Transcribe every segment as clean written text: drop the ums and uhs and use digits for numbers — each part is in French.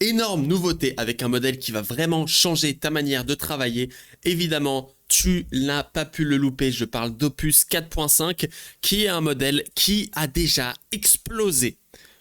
Énorme nouveauté avec un modèle qui va vraiment changer ta manière de travailler. Évidemment, tu n'as pas pu le louper, je parle d'Opus 4.5 qui est un modèle qui a déjà explosé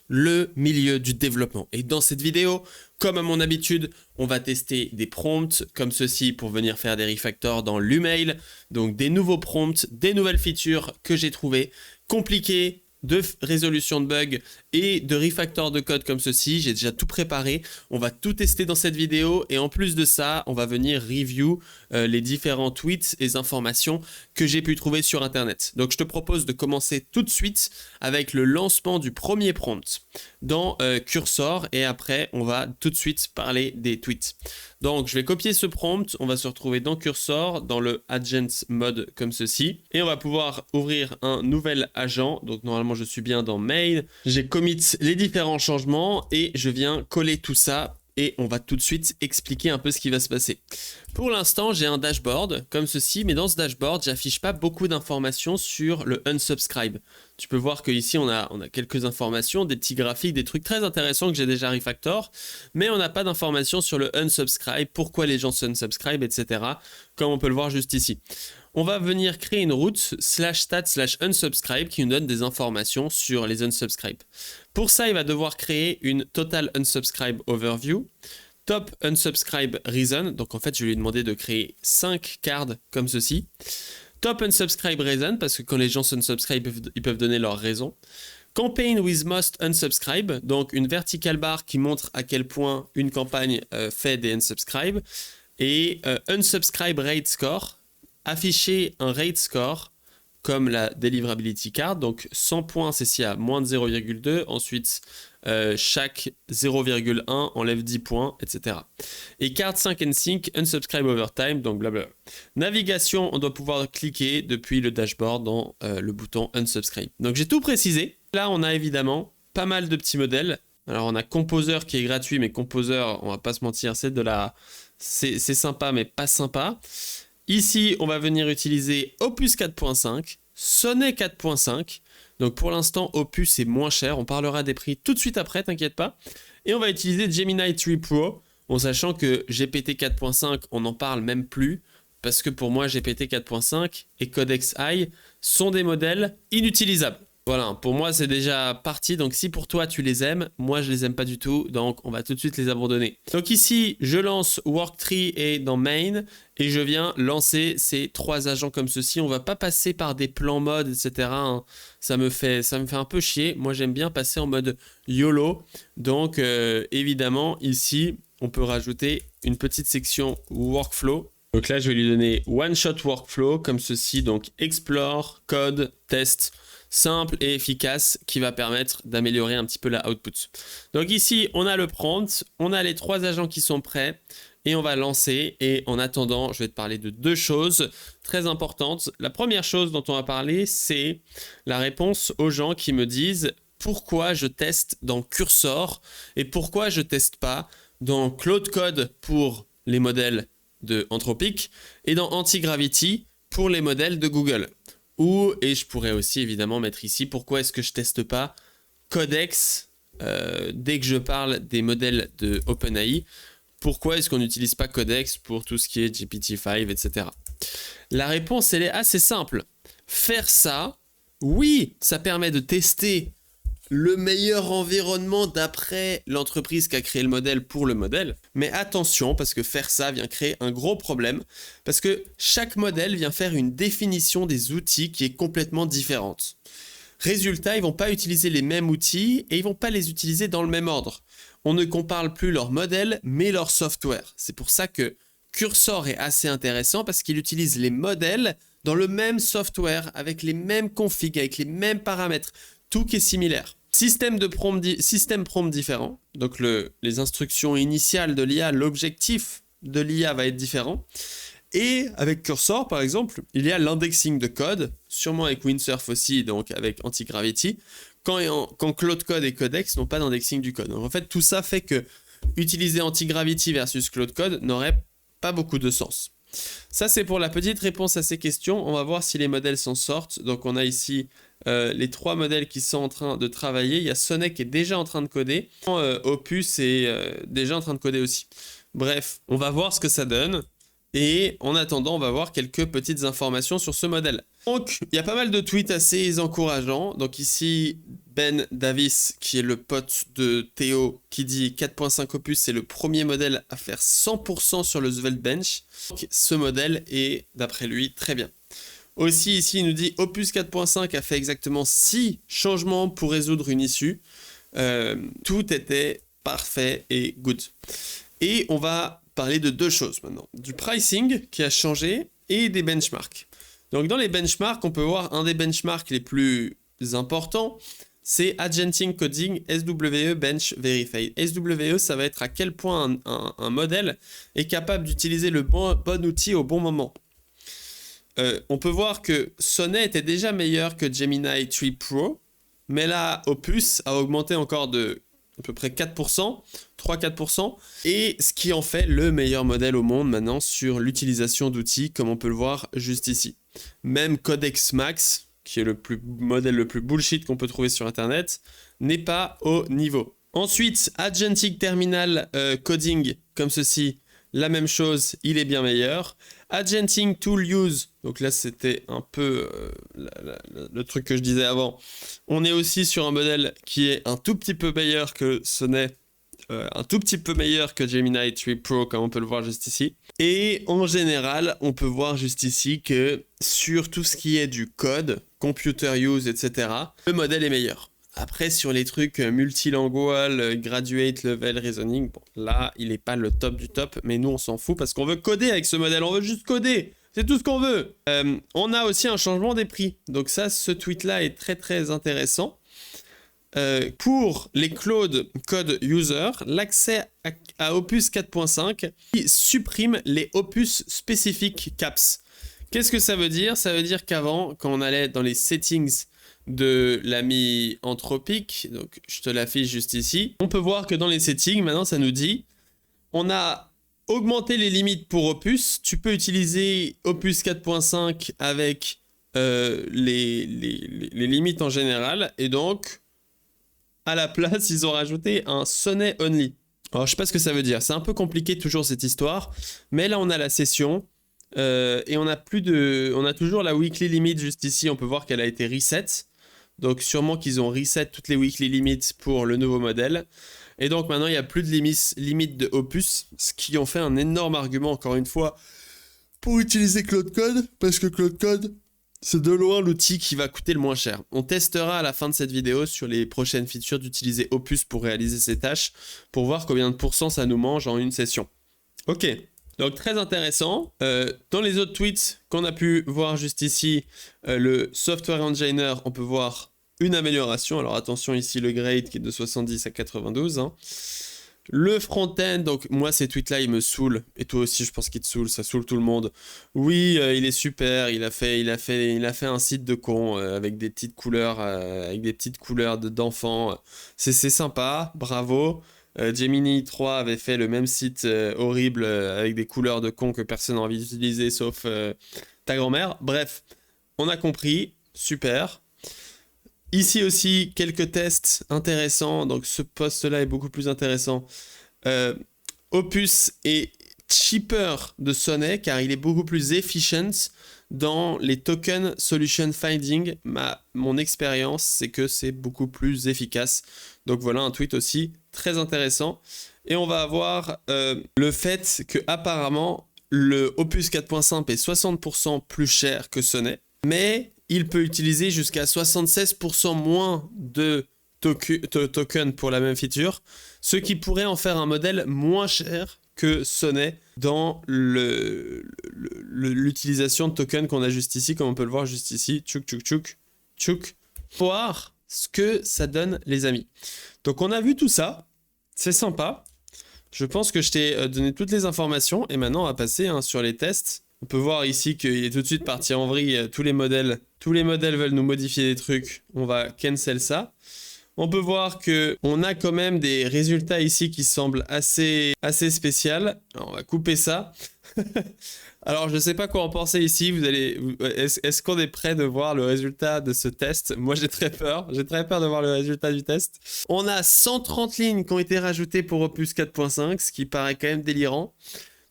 le milieu du développement. Et dans cette vidéo, comme à mon habitude, on va tester des prompts comme ceci pour venir faire des refactors dans l'Umail. Donc des nouveaux prompts, des nouvelles features que j'ai trouvées compliquées, de résolution de bugs et de refactor de code comme ceci. J'ai déjà tout préparé. On va tout tester dans cette vidéo et en plus de ça, on va venir review les différents tweets et informations que j'ai pu trouver sur Internet. Donc je te propose de commencer tout de suite avec le lancement du premier prompt dans Cursor et après on va tout de suite parler des tweets. Donc je vais copier ce prompt, on va se retrouver dans Cursor, dans le Agent mode comme ceci. Et on va pouvoir ouvrir un nouvel agent. Donc normalement je suis bien dans Main. J'ai commit les différents changements et je viens coller tout ça. Et on va tout de suite expliquer un peu ce qui va se passer. Pour l'instant, j'ai un dashboard comme ceci, mais dans ce dashboard, j'affiche pas beaucoup d'informations sur le unsubscribe. Tu peux voir qu'ici, on a quelques informations, des petits graphiques, des trucs très intéressants que j'ai déjà refactor, mais on n'a pas d'informations sur le unsubscribe, pourquoi les gens unsubscribe, etc., comme on peut le voir juste ici. On va venir créer une route /stat/unsubscribe qui nous donne des informations sur les unsubscribe. Pour ça, il va devoir créer une total unsubscribe overview, top unsubscribe reason. Donc en fait, je vais lui demander de créer 5 cards comme ceci. Top unsubscribe reason, parce que quand les gens unsubscribe, ils peuvent donner leur raison. Campaign with most unsubscribe, donc une vertical bar qui montre à quel point une campagne fait des unsubscribe. Et unsubscribe rate score, afficher un rate score comme la deliverability card, donc 100 points c'est s'il y a moins de 0,2, ensuite chaque 0,1 enlève 10 points, etc. Et card 5 and sync, unsubscribe over time, donc blablabla. Navigation, on doit pouvoir cliquer depuis le dashboard dans le bouton unsubscribe. Donc j'ai tout précisé. Là on a évidemment pas mal de petits modèles. Alors on a Composer qui est gratuit, mais Composer, on va pas se mentir, c'est de la... c'est sympa mais pas sympa. Ici, on va venir utiliser Opus 4.5, Sonnet 4.5. Donc pour l'instant, Opus est moins cher. On parlera des prix tout de suite après, t'inquiète pas. Et on va utiliser Gemini 3 Pro, en sachant que GPT 4.5, on n'en parle même plus. Parce que pour moi, GPT 4.5 et Codex AI sont des modèles inutilisables. Voilà, pour moi c'est déjà parti, donc si pour toi tu les aimes, moi je les aime pas du tout, donc on va tout de suite les abandonner. Donc ici, je lance Worktree et dans Main, et je viens lancer ces 3 agents comme ceci. On va pas passer par des plans mode, etc. hein. Ça me fait un peu chier, moi j'aime bien passer en mode YOLO, donc évidemment ici, on peut rajouter une petite section Workflow. Donc là je vais lui donner One Shot Workflow comme ceci, donc Explore, Code, Test, simple et efficace qui va permettre d'améliorer un petit peu la output. Donc ici, on a le prompt, on a les 3 agents qui sont prêts et on va lancer. Et en attendant, je vais te parler de 2 choses très importantes. La première chose dont on va parler, c'est la réponse aux gens qui me disent pourquoi je teste dans Cursor et pourquoi je teste pas dans Claude Code pour les modèles de Anthropic et dans Antigravity pour les modèles de Google. Et je pourrais aussi évidemment mettre ici pourquoi est-ce que je teste pas Codex dès que je parle des modèles de OpenAI. Pourquoi est-ce qu'on n'utilise pas Codex pour tout ce qui est GPT-5, etc. La réponse, elle est assez simple. Faire ça, oui, ça permet de tester le meilleur environnement d'après l'entreprise qui a créé le modèle pour le modèle. Mais attention, parce que faire ça vient créer un gros problème, parce que chaque modèle vient faire une définition des outils qui est complètement différente. Résultat, ils ne vont pas utiliser les mêmes outils et ils ne vont pas les utiliser dans le même ordre. On ne compare plus leur modèle, mais leur software. C'est pour ça que Cursor est assez intéressant, parce qu'il utilise les modèles dans le même software, avec les mêmes configs, avec les mêmes paramètres, tout qui est similaire. Système prompt différent, donc les instructions initiales de l'IA, l'objectif de l'IA va être différent. Et avec Cursor, par exemple, il y a l'indexing de code, sûrement avec Windsurf aussi, donc avec Antigravity, quand Claude Code et Codex n'ont pas d'indexing du code. Donc en fait, tout ça fait que utiliser Antigravity versus Claude Code n'aurait pas beaucoup de sens. Ça, c'est pour la petite réponse à ces questions. On va voir si les modèles s'en sortent. Donc on a ici les 3 modèles qui sont en train de travailler. Il y a Sonnet qui est déjà en train de coder. Opus est déjà en train de coder aussi. Bref, on va voir ce que ça donne. Et en attendant, on va voir quelques petites informations sur ce modèle. Donc, il y a pas mal de tweets assez encourageants. Donc ici, Ben Davis, qui est le pote de Théo, qui dit 4.5 Opus, c'est le premier modèle à faire 100% sur le Svelte Bench. Donc, ce modèle est, d'après lui, très bien. Aussi, ici, il nous dit Opus 4.5 a fait exactement 6 changements pour résoudre une issue. Tout était parfait et good. Et on va parler de 2 choses maintenant. Du pricing qui a changé et des benchmarks. Donc dans les benchmarks, on peut voir un des benchmarks les plus importants, c'est Agentic Coding SWE Bench Verified. SWE, ça va être à quel point un modèle est capable d'utiliser le bon outil au bon moment. On peut voir que Sonnet était déjà meilleur que Gemini 3 Pro, mais là, Opus a augmenté encore de à peu près 4%, 3-4%, et ce qui en fait le meilleur modèle au monde maintenant sur l'utilisation d'outils, comme on peut le voir juste ici. Même Codex Max, qui est le modèle le plus bullshit qu'on peut trouver sur Internet, n'est pas au niveau. Ensuite, Agentic Terminal Coding, comme ceci, la même chose, il est bien meilleur. Agentic Tool Use, donc là c'était un peu le truc que je disais avant. On est aussi sur un modèle qui est un tout petit peu meilleur que Sonnet, un tout petit peu meilleur que Gemini 3 Pro, comme on peut le voir juste ici. Et en général, on peut voir juste ici que sur tout ce qui est du code, computer use, etc., le modèle est meilleur. Après, sur les trucs multilingual, graduate level reasoning, bon, là, il n'est pas le top du top, mais nous, on s'en fout parce qu'on veut coder avec ce modèle, on veut juste coder. C'est tout ce qu'on veut. On a aussi un changement des prix. Donc ça, ce tweet-là est très, très intéressant. Pour les Cloud Code User, l'accès à Opus 4.5 supprime les Opus spécifiques CAPS. Qu'est-ce que ça veut dire? Ça veut dire qu'avant, quand on allait dans les settings de l'ami Anthropic, donc je te l'affiche juste ici, on peut voir que dans les settings, maintenant ça nous dit, on a augmenté les limites pour Opus, tu peux utiliser Opus 4.5 avec les limites en général, et donc à la place ils ont rajouté un Sonnet Only. Alors je sais pas ce que ça veut dire, c'est un peu compliqué toujours cette histoire, mais là on a la session, et on a toujours la weekly limit juste ici, on peut voir qu'elle a été reset. Donc sûrement qu'ils ont reset toutes les weekly limits pour le nouveau modèle. Et donc maintenant il n'y a plus de limite de Opus, ce qui en fait un énorme argument encore une fois pour utiliser Claude Code, parce que Claude Code c'est de loin l'outil qui va coûter le moins cher. On testera à la fin de cette vidéo sur les prochaines features d'utiliser Opus pour réaliser ces tâches, pour voir combien de pourcents ça nous mange en une session. Ok. Donc très intéressant. Dans les autres tweets qu'on a pu voir juste ici, le Software Engineer, on peut voir une amélioration. Alors attention ici le grade qui est de 70 à 92. Hein. Le front-end, donc moi ces tweets-là ils me saoulent. Et toi aussi je pense qu'ils te saoulent, ça saoule tout le monde. Oui, il est super, il a fait un site de con avec des petites couleurs, d'enfants. C'est sympa, bravo. Gemini 3 avait fait le même site horrible avec des couleurs de con que personne n'a envie d'utiliser sauf ta grand-mère. Bref, on a compris, super. Ici aussi, quelques tests intéressants. Donc ce post-là est beaucoup plus intéressant. Opus est cheaper de Sonnet car il est beaucoup plus efficient dans les token solution finding. Mon expérience, c'est que c'est beaucoup plus efficace. Donc voilà un tweet aussi très intéressant. Et on va avoir le fait que apparemment le Opus 4.5 est 60% plus cher que Sonnet, mais il peut utiliser jusqu'à 76% moins de tokens pour la même feature, ce qui pourrait en faire un modèle moins cher que Sonnet dans l'utilisation de tokens qu'on a juste ici, comme on peut le voir juste ici. Tchouk. Voir ce que ça donne, les amis. Donc on a vu tout ça, c'est sympa. Je pense que je t'ai donné toutes les informations et maintenant on va passer sur les tests. On peut voir ici qu'il est tout de suite parti en vrille, tous les modèles veulent nous modifier des trucs, on va cancel ça. On peut voir qu'on a quand même des résultats ici qui semblent assez spéciaux. Alors, on va couper ça. Alors, je sais pas quoi en penser ici. Est-ce qu'on est prêt de voir le résultat de ce test? Moi, j'ai très peur. J'ai très peur de voir le résultat du test. On a 130 lignes qui ont été rajoutées pour Opus 4.5, ce qui paraît quand même délirant.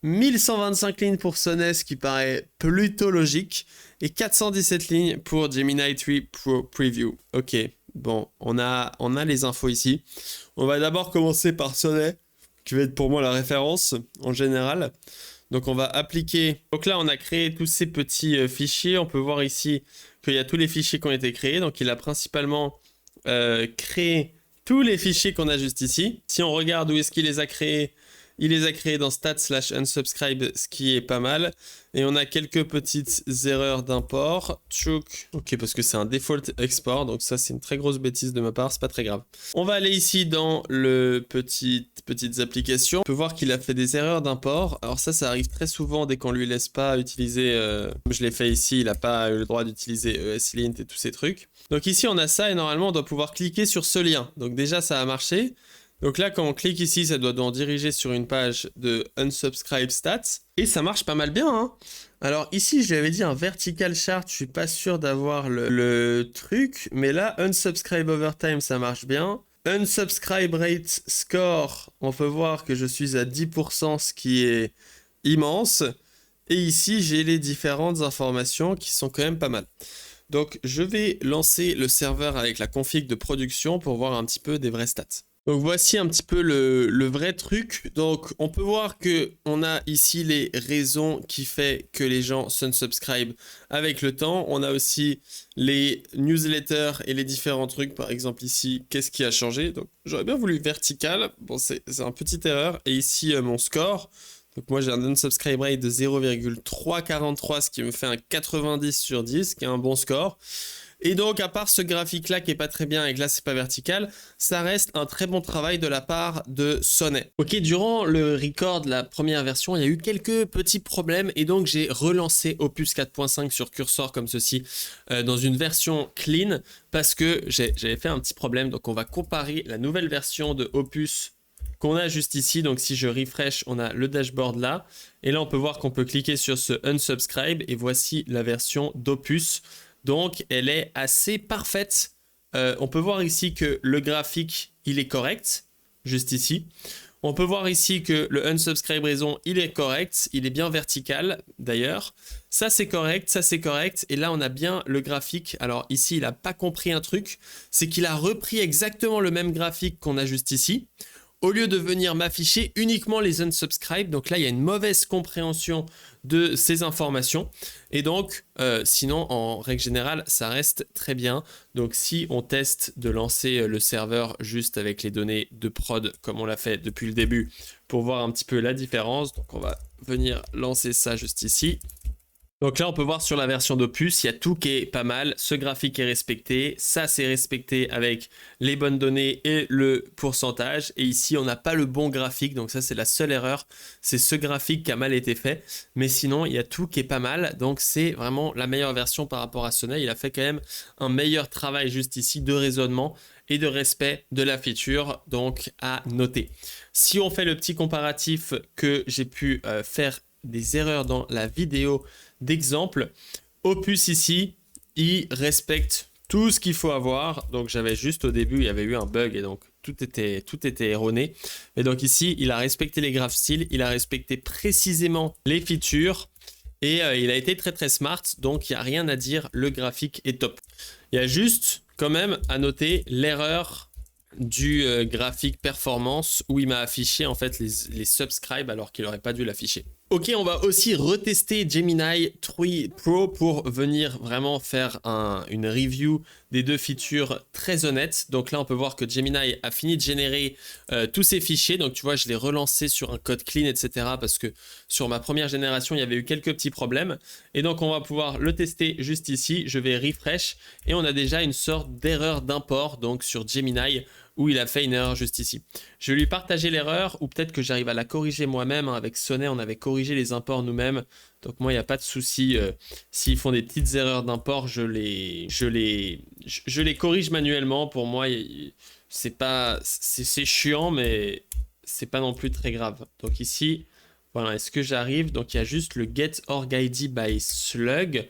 1125 lignes pour Sonnet, ce qui paraît plutôt logique. Et 417 lignes pour Gemini 3 Pro Preview. Ok, bon, on a les infos ici. On va d'abord commencer par Sonnet, qui va être pour moi la référence en général. Donc on va appliquer... Donc là, on a créé tous ces petits fichiers. On peut voir ici qu'il y a tous les fichiers qui ont été créés. Donc il a principalement créé tous les fichiers qu'on a juste ici. Si on regarde où est-ce qu'il les a créés, il les a créés dans stat/unsubscribe, ce qui est pas mal. Et on a quelques petites erreurs d'import. Ok, parce que c'est un default export, donc ça c'est une très grosse bêtise de ma part, c'est pas très grave. On va aller ici dans le petites applications. On peut voir qu'il a fait des erreurs d'import. Alors ça arrive très souvent dès qu'on lui laisse pas utiliser, comme je l'ai fait ici, il n'a pas eu le droit d'utiliser ESLint et tous ces trucs. Donc ici on a ça et normalement on doit pouvoir cliquer sur ce lien. Donc déjà ça a marché. Donc là, quand on clique ici, ça doit nous diriger sur une page de Unsubscribe Stats. Et ça marche pas mal bien, hein. Alors ici, je lui avais dit un vertical chart, je suis pas sûr d'avoir le truc. Mais là, Unsubscribe Overtime, ça marche bien. Unsubscribe Rate Score, on peut voir que je suis à 10%, ce qui est immense. Et ici, j'ai les différentes informations qui sont quand même pas mal. Donc, je vais lancer le serveur avec la config de production pour voir un petit peu des vraies stats. Donc voici un petit peu le vrai truc. Donc on peut voir que on a ici les raisons qui fait que les gens s'unsubscribe avec le temps. On a aussi les newsletters et les différents trucs. Par exemple ici, qu'est-ce qui a changé? Donc j'aurais bien voulu vertical. Bon, c'est une petite erreur. Et ici mon score. Donc moi j'ai un unsubscribe rate de 0,343, ce qui me fait un 90 sur 10, qui est un bon score. Et donc, à part ce graphique-là qui est pas très bien et que là, c'est pas vertical, ça reste un très bon travail de la part de Sonnet. Ok, durant le record de la première version, il y a eu quelques petits problèmes et donc j'ai relancé Opus 4.5 sur cursor comme ceci dans une version clean parce que j'avais fait un petit problème. Donc, on va comparer la nouvelle version de Opus qu'on a juste ici. Donc, si je refresh, on a le dashboard là. Et là, on peut voir qu'on peut cliquer sur ce unsubscribe et voici la version d'Opus. Donc, elle est assez parfaite. On peut voir ici que le graphique, il est correct, juste ici. On peut voir ici que le unsubscribe raison, il est correct. Il est bien vertical, d'ailleurs. Ça, c'est correct, ça, c'est correct. Et là, on a bien le graphique. Alors, ici, il n'a pas compris un truc. C'est qu'il a repris exactement le même graphique qu'on a juste ici, au lieu de venir m'afficher uniquement les unsubscribe. Donc là, il y a une mauvaise compréhension de ces informations. Et donc, sinon, en règle générale, ça reste très bien. Donc, si on teste de lancer le serveur juste avec les données de prod, comme on l'a fait depuis le début, pour voir un petit peu la différence. Donc, on va venir lancer ça juste ici. Donc là, on peut voir sur la version d'Opus, il y a tout qui est pas mal. Ce graphique est respecté, ça c'est respecté avec les bonnes données et le pourcentage. Et ici, on n'a pas le bon graphique, donc ça c'est la seule erreur. C'est ce graphique qui a mal été fait. Mais sinon, il y a tout qui est pas mal. Donc c'est vraiment la meilleure version par rapport à Sonnet. Il a fait quand même un meilleur travail juste ici de raisonnement et de respect de la feature, donc à noter. Si on fait le petit comparatif que j'ai pu faire des erreurs dans la vidéo d'exemple, Opus ici, il respecte tout ce qu'il faut avoir. Donc j'avais juste au début, il y avait eu un bug et donc tout était erroné. Et donc ici, il a respecté les graph styles, il a respecté précisément les features et il a été très très smart. Donc il n'y a rien à dire, le graphique est top. Il y a juste quand même à noter l'erreur du graphique performance où il m'a affiché en fait les subscribes alors qu'il n'aurait pas dû l'afficher. Ok, on va aussi retester Gemini 3 Pro pour venir vraiment faire une review des deux features très honnête. Donc là, on peut voir que Gemini a fini de générer tous ces fichiers. Donc tu vois, je l'ai relancé sur un code clean, etc. Parce que sur ma première génération, il y avait eu quelques petits problèmes. Et donc, on va pouvoir le tester juste ici. Je vais refresh et on a déjà une sorte d'erreur d'import donc sur Gemini où il a fait une erreur juste ici. Je vais lui partager l'erreur ou peut-être que j'arrive à la corriger moi-même. Avec Sonnet, on avait corrigé les imports nous-mêmes. Donc moi, il n'y a pas de souci. S'ils font des petites erreurs d'import, je les corrige manuellement. Pour moi, c'est chiant, mais c'est pas non plus très grave. Donc ici, Voilà, est-ce que j'arrive? Donc il y a juste le get org id by slug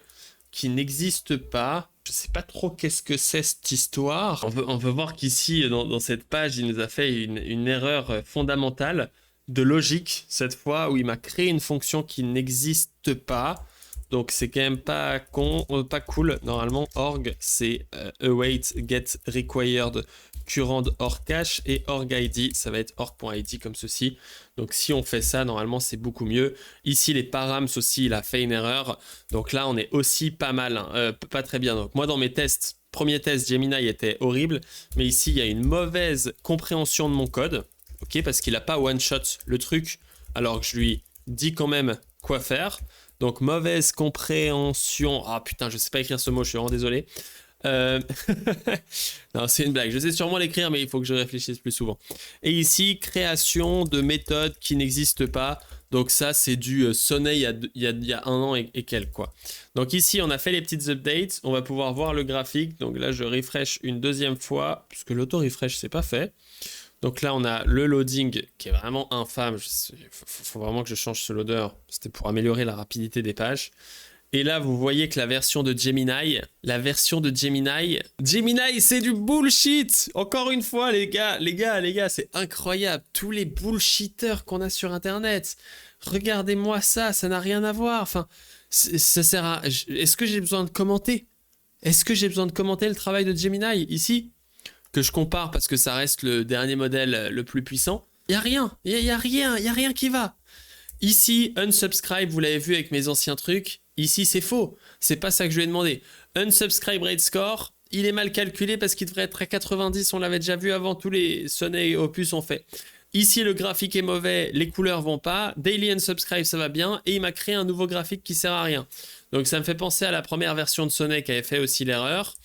qui n'existe pas. Je sais pas trop qu'est-ce que c'est cette histoire. On veut voir qu'ici, dans cette page, il nous a fait une erreur fondamentale de logique, cette fois, où il m'a créé une fonction qui n'existe pas. Donc c'est quand même pas pas cool. Normalement, org, c'est await get required current org cache et org id, ça va être org.id comme ceci. Donc si on fait ça, normalement c'est beaucoup mieux. Ici les params aussi, il a fait une erreur. Donc là on est aussi pas mal, hein. Pas très bien. Donc moi dans mes tests, premier test Gemini était horrible, mais ici il y a une mauvaise compréhension de mon code, ok, parce qu'il a pas one shot le truc, alors que je lui dis quand même quoi faire. Donc mauvaise compréhension. Ah putain, je sais pas écrire ce mot, je suis vraiment désolé. Non, c'est une blague. Je sais sûrement l'écrire, mais il faut que je réfléchisse plus souvent. Et ici, création de méthodes qui n'existent pas. Donc ça, c'est du sonnet il y a 1 an et quelques, quoi. Donc ici, on a fait les petites updates. On va pouvoir voir le graphique. Donc là, je refresh une deuxième fois, puisque l'auto-refresh, c'est pas fait. Donc là, on a le loading qui est vraiment infâme. Faut vraiment que je change ce loader. C'était pour améliorer la rapidité des pages. Et là, vous voyez que la version de Gemini, Gemini, c'est du bullshit. Encore une fois, les gars, c'est incroyable. Tous les bullshitters qu'on a sur Internet. Regardez-moi ça, ça n'a rien à voir. Enfin, ça sert à... Est-ce que j'ai besoin de commenter? Est-ce que j'ai besoin de commenter le travail de Gemini ici? Que je compare parce que ça reste le dernier modèle le plus puissant. Il y a rien, il y a rien qui va. Ici, unsubscribe, vous l'avez vu avec mes anciens trucs. Ici, c'est faux. C'est pas ça que je lui ai demandé. Unsubscribe rate score, il est mal calculé parce qu'il devrait être à 90. On l'avait déjà vu avant, tous les Sonnet et Opus ont fait. Ici, le graphique est mauvais, les couleurs vont pas. Daily unsubscribe, ça va bien. Et il m'a créé un nouveau graphique qui sert à rien. Donc ça me fait penser à la première version de Sonnet qui avait fait aussi l'erreur.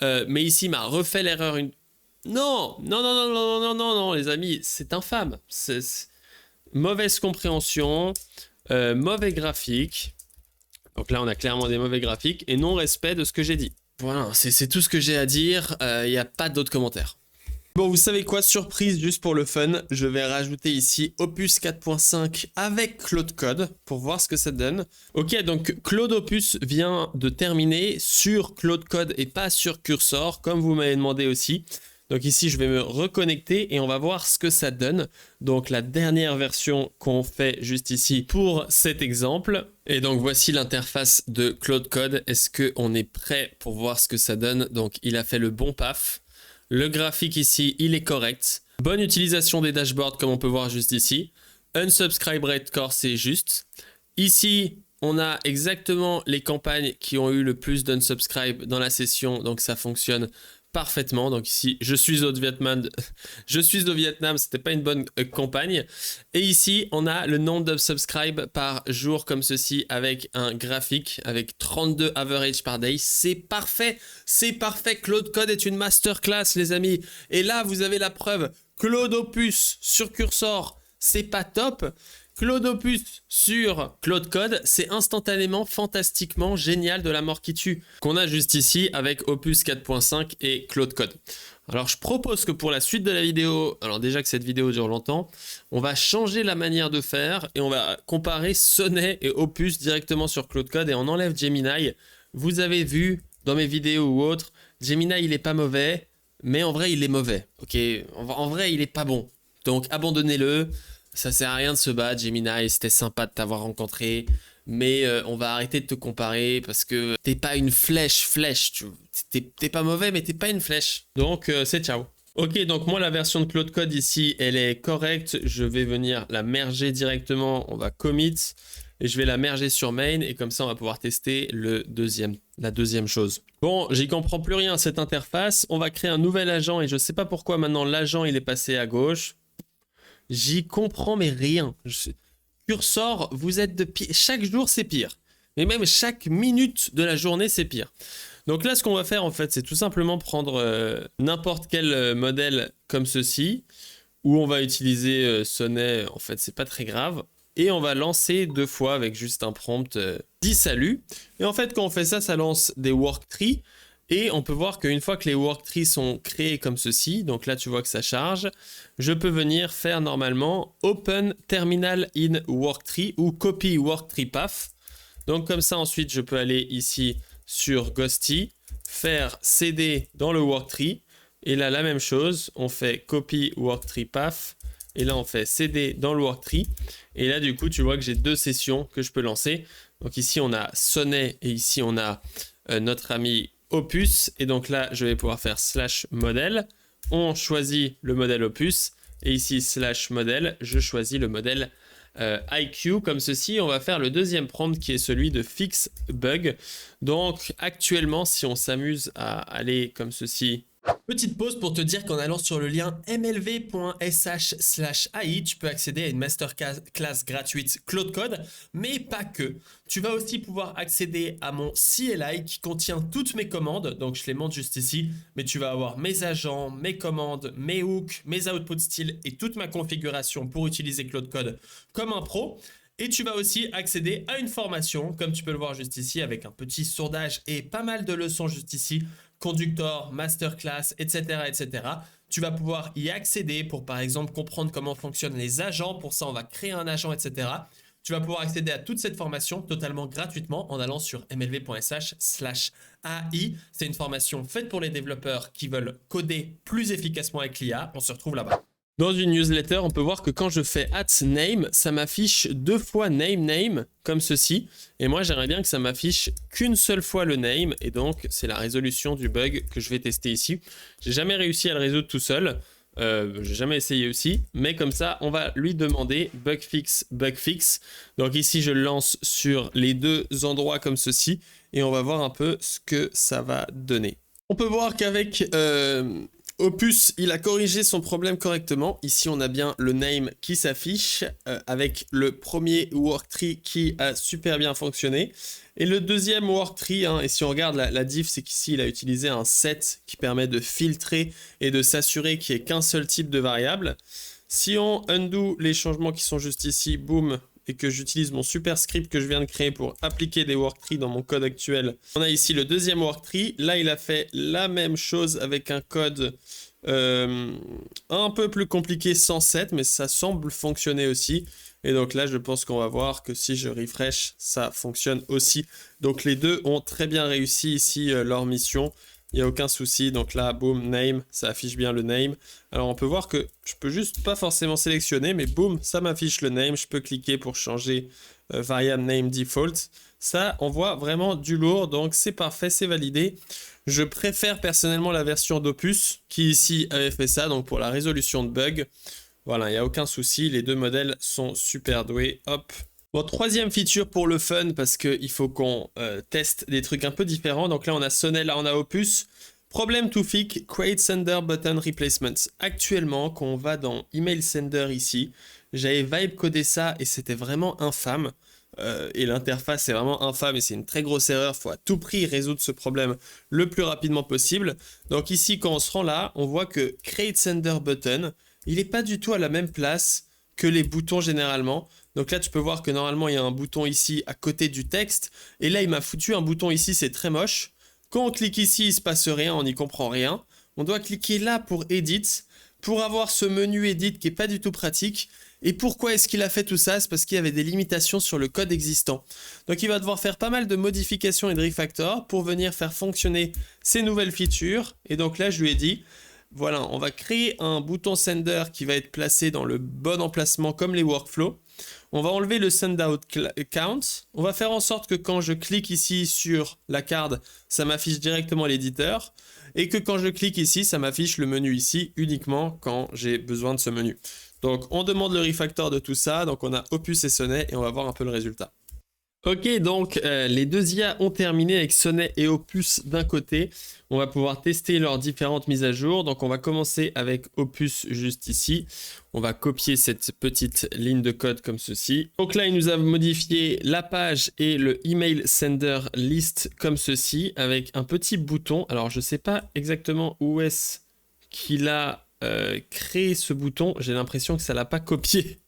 Mais ici, il m'a refait l'erreur une... Non, les amis, c'est infâme. Mauvaise compréhension, mauvais graphique. Donc là, on a clairement des mauvais graphiques et non-respect de ce que j'ai dit. Voilà, c'est tout ce que j'ai à dire. Il n'y a pas d'autres commentaires. Bon, vous savez quoi? Surprise, juste pour le fun, je vais rajouter ici Opus 4.5 avec Claude Code pour voir ce que ça donne. Ok, donc Claude Opus vient de terminer sur Claude Code et pas sur Cursor, comme vous m'avez demandé aussi. Donc ici, je vais me reconnecter et on va voir ce que ça donne. Donc la dernière version qu'on fait juste ici pour cet exemple. Et donc voici l'interface de Claude Code. Est-ce qu'on est prêt pour voir ce que ça donne? Donc il a fait le bon paf. Le graphique ici, il est correct. Bonne utilisation des dashboards comme on peut voir juste ici. Unsubscribe rate score, c'est juste. Ici, on a exactement les campagnes qui ont eu le plus d'unsubscribe dans la session. Donc ça fonctionne parfaitement. Donc ici, je suis au Vietnam, c'était pas une bonne campagne. Et ici, on a le nombre de subscribe par jour comme ceci avec un graphique avec 32 average par day. C'est parfait. Claude Code est une masterclass, les amis. Et là, vous avez la preuve. Claude Opus sur Cursor, c'est pas top. Claude Opus sur Claude Code, c'est instantanément, fantastiquement génial de la mort qui tue. Qu'on a juste ici avec Opus 4.5 et Claude Code. Alors je propose que pour la suite de la vidéo, alors déjà que cette vidéo dure longtemps, on va changer la manière de faire et on va comparer Sonnet et Opus directement sur Claude Code et on enlève Gemini. Vous avez vu dans mes vidéos ou autres, Gemini il est pas mauvais, mais en vrai il est mauvais. Ok, en vrai il est pas bon. Donc abandonnez-le. Ça sert à rien de se battre, Gemini, c'était sympa de t'avoir rencontré, mais on va arrêter de te comparer parce que t'es pas une flèche, t'es pas mauvais, mais t'es pas une flèche. Donc c'est ciao. Ok, donc moi la version de Claude Code ici, elle est correcte, je vais venir la merger directement, on va commit, et je vais la merger sur main, et comme ça on va pouvoir tester la deuxième chose. Bon, j'y comprends plus rien à cette interface, on va créer un nouvel agent, et je sais pas pourquoi maintenant l'agent il est passé à gauche. J'y comprends mais rien. Cursor, vous êtes de pire. Chaque jour, c'est pire. Mais même chaque minute de la journée, c'est pire. Donc là, ce qu'on va faire, en fait, c'est tout simplement prendre n'importe quel modèle comme ceci, où on va utiliser Sonnet. En fait, c'est pas très grave. Et on va lancer 2 fois avec juste un prompt dit salut. Et en fait, quand on fait ça, ça lance des work trees. Et on peut voir qu'une fois que les worktrees sont créés comme ceci, donc là tu vois que ça charge, je peux venir faire normalement Open Terminal in Worktree ou Copy Worktree Path. Donc comme ça ensuite je peux aller ici sur Ghosty, faire CD dans le Worktree. Et là la même chose, on fait Copy Worktree Path. Et là on fait CD dans le Worktree. Et là du coup tu vois que j'ai deux sessions que je peux lancer. Donc ici on a Sonnet et ici on a notre ami Opus. Et donc là je vais pouvoir faire /modèle. On choisit le modèle Opus. Et ici /modèle, je choisis le modèle IQ comme ceci. On va faire le deuxième prompt qui est celui de fix bug. Donc actuellement si on s'amuse à aller comme ceci. Petite pause pour te dire qu'en allant sur le lien mlv.sh/ai, tu peux accéder à une masterclass gratuite Claude Code, mais pas que. Tu vas aussi pouvoir accéder à mon CLI qui contient toutes mes commandes, donc je les montre juste ici, mais tu vas avoir mes agents, mes commandes, mes hooks, mes output styles et toute ma configuration pour utiliser Claude Code comme un pro. Et tu vas aussi accéder à une formation, comme tu peux le voir juste ici, avec un petit sourdage et pas mal de leçons juste ici, conductor, masterclass, etc., etc. Tu vas pouvoir y accéder pour, par exemple, comprendre comment fonctionnent les agents. Pour ça, on va créer un agent, etc. Tu vas pouvoir accéder à toute cette formation totalement gratuitement en allant sur mlv.sh/ai. C'est une formation faite pour les développeurs qui veulent coder plus efficacement avec l'IA. On se retrouve là-bas. Dans une newsletter, on peut voir que quand je fais @name, ça m'affiche 2 fois name comme ceci. Et moi, j'aimerais bien que ça m'affiche qu'une seule fois le name. Et donc, c'est la résolution du bug que je vais tester ici. J'ai jamais réussi à le résoudre tout seul. J'ai jamais essayé aussi. Mais comme ça, on va lui demander bug fix. Donc ici, je le lance sur les deux endroits comme ceci. Et on va voir un peu ce que ça va donner. On peut voir qu'avec Opus, il a corrigé son problème correctement. Ici, on a bien le name qui s'affiche avec le premier worktree qui a super bien fonctionné. Et le deuxième worktree, et si on regarde la diff, c'est qu'ici, il a utilisé un set qui permet de filtrer et de s'assurer qu'il n'y ait qu'un seul type de variable. Si on undo les changements qui sont juste ici, boum, et que j'utilise mon super script que je viens de créer pour appliquer des worktrees dans mon code actuel. On a ici le deuxième worktree. Là, il a fait la même chose avec un code un peu plus compliqué sans set, mais ça semble fonctionner aussi. Et donc là, je pense qu'on va voir que si je refresh, ça fonctionne aussi. Donc les deux ont très bien réussi ici leur mission. Il n'y a aucun souci. Donc là, boom, name, ça affiche bien le name. Alors on peut voir que je peux juste pas forcément sélectionner, mais boum, ça m'affiche le name. Je peux cliquer pour changer variable name default. Ça envoie vraiment du lourd, donc c'est parfait, c'est validé. Je préfère personnellement la version d'Opus qui ici avait fait ça, donc pour la résolution de bugs. Voilà, il n'y a aucun souci, les deux modèles sont super doués. Hop. Bon, troisième feature pour le fun, parce qu'il faut qu'on teste des trucs un peu différents. Donc là, on a Sonnet, là, on a Opus. Problème to fix, Create Sender Button Replacements. Actuellement, quand on va dans Email Sender ici, j'avais vibe codé ça et c'était vraiment infâme. Et l'interface est vraiment infâme et c'est une très grosse erreur. Il faut à tout prix résoudre ce problème le plus rapidement possible. Donc ici, quand on se rend là, on voit que Create Sender Button, il n'est pas du tout à la même place que les boutons généralement. Donc là, tu peux voir que normalement, il y a un bouton ici à côté du texte. Et là, il m'a foutu un bouton ici, c'est très moche. Quand on clique ici, il ne se passe rien, on n'y comprend rien. On doit cliquer là pour Edit, pour avoir ce menu Edit qui n'est pas du tout pratique. Et pourquoi est-ce qu'il a fait tout ça? C'est parce qu'il y avait des limitations sur le code existant. Donc il va devoir faire pas mal de modifications et de refactor pour venir faire fonctionner ces nouvelles features. Et donc là, je lui ai dit... Voilà, on va créer un bouton sender qui va être placé dans le bon emplacement comme les workflows. On va enlever le send out count. On va faire en sorte que quand je clique ici sur la carte, ça m'affiche directement l'éditeur. Et que quand je clique ici, ça m'affiche le menu ici uniquement quand j'ai besoin de ce menu. Donc on demande le refactor de tout ça. Donc on a Opus et Sonnet et on va voir un peu le résultat. Ok, donc les deux IA ont terminé avec Sonnet et Opus d'un côté. On va pouvoir tester leurs différentes mises à jour. Donc on va commencer avec Opus juste ici. On va copier cette petite ligne de code comme ceci. Donc là, il nous a modifié la page et le email sender list comme ceci avec un petit bouton. Alors je ne sais pas exactement où est-ce qu'il a créé ce bouton. J'ai l'impression que ça ne l'a pas copié.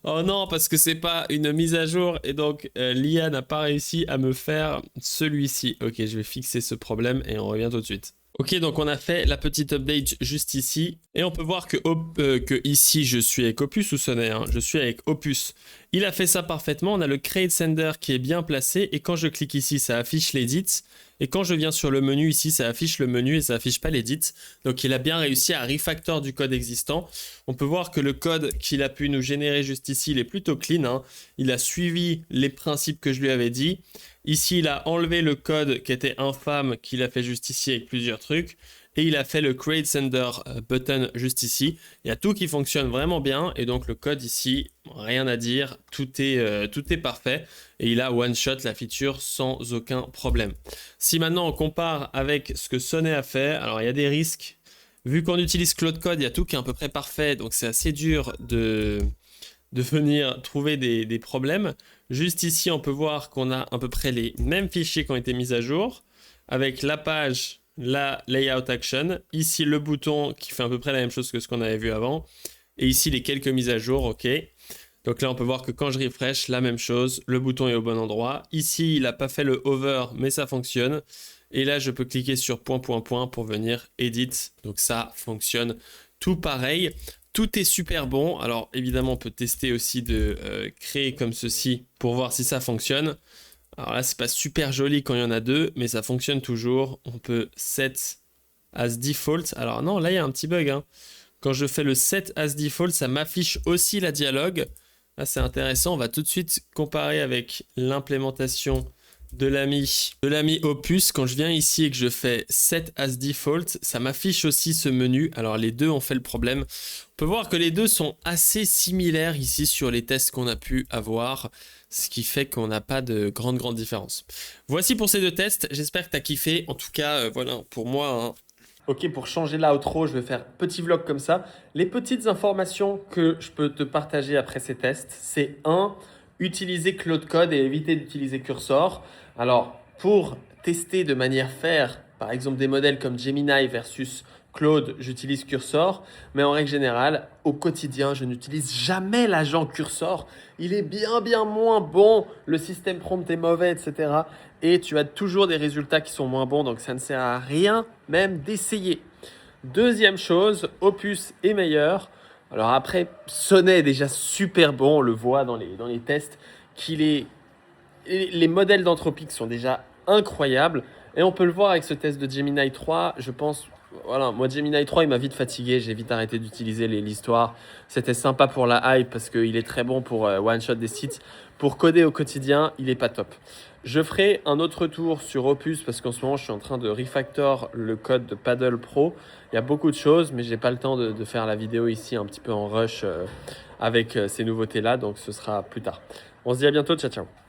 Oh non, parce que c'est pas une mise à jour et donc l'IA n'a pas réussi à me faire celui-ci. Ok, je vais fixer ce problème et on revient tout de suite. Ok, donc on a fait la petite update juste ici et on peut voir que ici je suis avec Opus ou Sonnet, hein, je suis avec Opus. Il a fait ça parfaitement, on a le Create Sender qui est bien placé et quand je clique ici ça affiche l'edit et quand je viens sur le menu ici ça affiche le menu et ça affiche pas l'edit. Donc il a bien réussi à refactor du code existant. On peut voir que le code qu'il a pu nous générer juste ici il est plutôt clean, hein. Il a suivi les principes que je lui avais dit. Ici, il a enlevé le code qui était infâme qu'il a fait juste ici avec plusieurs trucs. Et il a fait le Create Sender button juste ici. Il y a tout qui fonctionne vraiment bien. Et donc le code ici, rien à dire. Tout est parfait. Et il a one-shot la feature sans aucun problème. Si maintenant on compare avec ce que Sonnet a fait, alors il y a des risques. Vu qu'on utilise Claude Code, il y a tout qui est à peu près parfait. Donc c'est assez dur de venir trouver des problèmes. Juste ici, on peut voir qu'on a à peu près les mêmes fichiers qui ont été mis à jour, avec la page, la layout action, ici le bouton qui fait à peu près la même chose que ce qu'on avait vu avant, et ici les quelques mises à jour, ok. Donc là, on peut voir que quand je refresh, la même chose, le bouton est au bon endroit. Ici, il n'a pas fait le hover, mais ça fonctionne. Et là, je peux cliquer sur point, point, point pour venir edit. Donc ça fonctionne tout pareil. Tout est super bon. Alors évidemment, on peut tester aussi de créer comme ceci pour voir si ça fonctionne. Alors là, c'est pas super joli quand il y en a deux, mais ça fonctionne toujours. On peut set as default. Alors non, là, il y a un petit bug, hein. Quand je fais le set as default, ça m'affiche aussi la dialogue. Là, c'est intéressant. On va tout de suite comparer avec l'implémentation de l'ami Opus. Quand je viens ici et que je fais set as default, ça m'affiche aussi ce menu. Alors les deux ont fait le problème. On peut voir que les deux sont assez similaires ici sur les tests qu'on a pu avoir, ce qui fait qu'on n'a pas de grande différence. Voici pour ces deux tests. J'espère que tu as kiffé. En tout cas, voilà, pour moi, hein. Ok, pour changer l'outro, je vais faire petit vlog comme ça. Les petites informations que je peux te partager après ces tests, c'est 1. Utiliser Claude Code et éviter d'utiliser Cursor. Alors, pour tester de manière faire, par exemple des modèles comme Gemini versus Claude, j'utilise Cursor. Mais en règle générale, au quotidien, je n'utilise jamais l'agent Cursor. Il est bien moins bon. Le système prompt est mauvais, etc. Et tu as toujours des résultats qui sont moins bons. Donc, ça ne sert à rien même d'essayer. Deuxième chose, Opus est meilleur. Alors après, Sonnet est déjà super bon, on le voit dans les tests, les modèles d'Anthropic sont déjà incroyables. Et on peut le voir avec ce test de Gemini 3, je pense, voilà, moi Gemini 3 il m'a vite fatigué, j'ai vite arrêté d'utiliser l'histoire. C'était sympa pour la hype parce qu'il est très bon pour one-shot des sites. Pour coder au quotidien, il est pas top. Je ferai un autre tour sur Opus parce qu'en ce moment je suis en train de refactor le code de Paddle Pro. Il y a beaucoup de choses mais j'ai pas le temps de faire la vidéo ici un petit peu en rush avec ces nouveautés là, donc ce sera plus tard. On se dit à bientôt, ciao ciao.